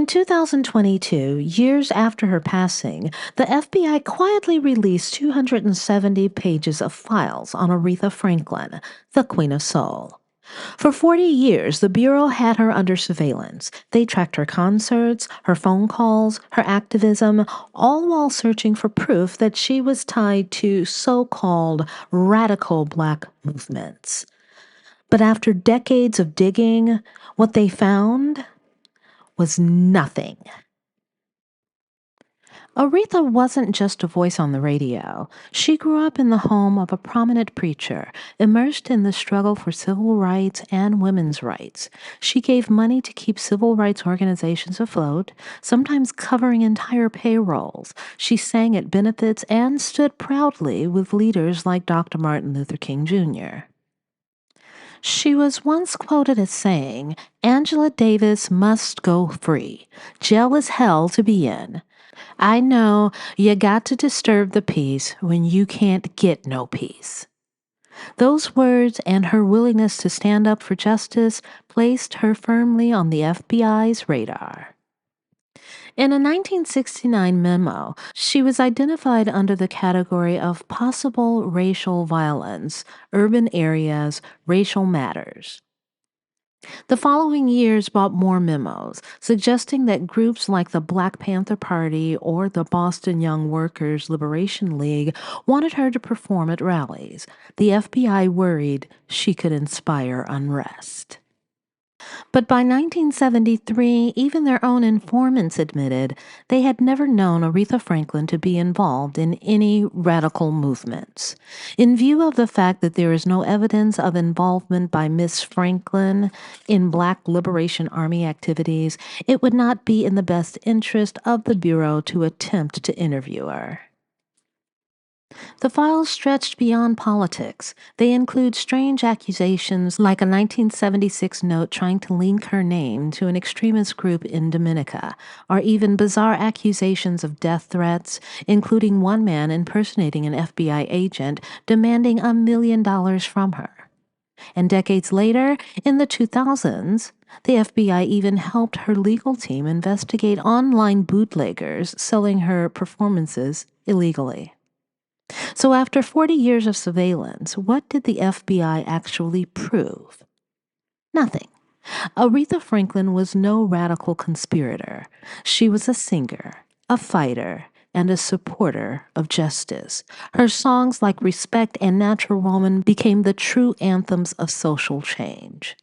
In 2022, years after her passing, the FBI quietly released 270 pages of files on Aretha Franklin, the Queen of Soul. For 40 years, the Bureau had her under surveillance. They tracked her concerts, her phone calls, her activism, all while searching for proof that she was tied to so-called radical black movements. But after decades of digging, what they found was nothing. Aretha wasn't just a voice on the radio. She grew up in the home of a prominent preacher, immersed in the struggle for civil rights and women's rights. She gave money to keep civil rights organizations afloat, sometimes covering entire payrolls. She sang at benefits and stood proudly with leaders like Dr. Martin Luther King Jr. She was once quoted as saying, "Angela Davis must go free. Jail is hell to be in. I know you got to disturb the peace when you can't get no peace." Those words and her willingness to stand up for justice placed her firmly on the FBI's radar. In a 1969 memo, she was identified under the category of possible racial violence, urban areas, racial matters. The following years brought more memos, suggesting that groups like the Black Panther Party or the Boston Young Workers' Liberation League wanted her to perform at rallies. The FBI worried she could inspire unrest. But by 1973, even their own informants admitted they had never known Aretha Franklin to be involved in any radical movements. In view of the fact that there is no evidence of involvement by Miss Franklin in Black Liberation Army activities, it would not be in the best interest of the Bureau to attempt to interview her. The files stretched beyond politics. They include strange accusations like a 1976 note trying to link her name to an extremist group in Dominica, or even bizarre accusations of death threats, including one man impersonating an FBI agent demanding $1 million from her. And decades later, in the 2000s, the FBI even helped her legal team investigate online bootleggers selling her performances illegally. So after 40 years of surveillance, what did the FBI actually prove? Nothing. Aretha Franklin was no radical conspirator. She was a singer, a fighter, and a supporter of justice. Her songs like Respect and Natural Woman became the true anthems of social change.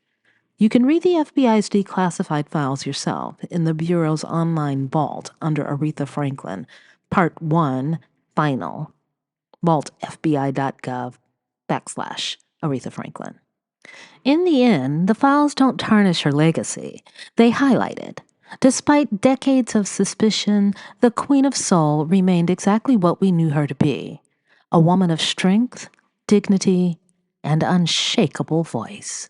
You can read the FBI's declassified files yourself in the Bureau's online vault under Aretha Franklin, Part 1, Final. vault.fbi.gov /Aretha Franklin. In the end, the files don't tarnish her legacy. They highlight it. Despite decades of suspicion, the Queen of Soul remained exactly what we knew her to be, a woman of strength, dignity, and unshakable voice.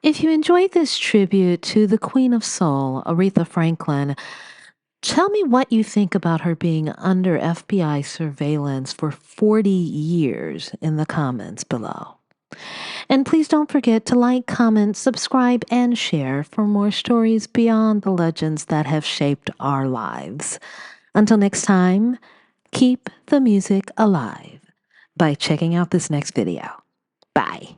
If you enjoyed this tribute to the Queen of Soul, Aretha Franklin, tell me what you think about her being under FBI surveillance for 40 years in the comments below. And please don't forget to like, comment, subscribe, and share for more stories beyond the legends that have shaped our lives. Until next time, keep the music alive by checking out this next video. Bye.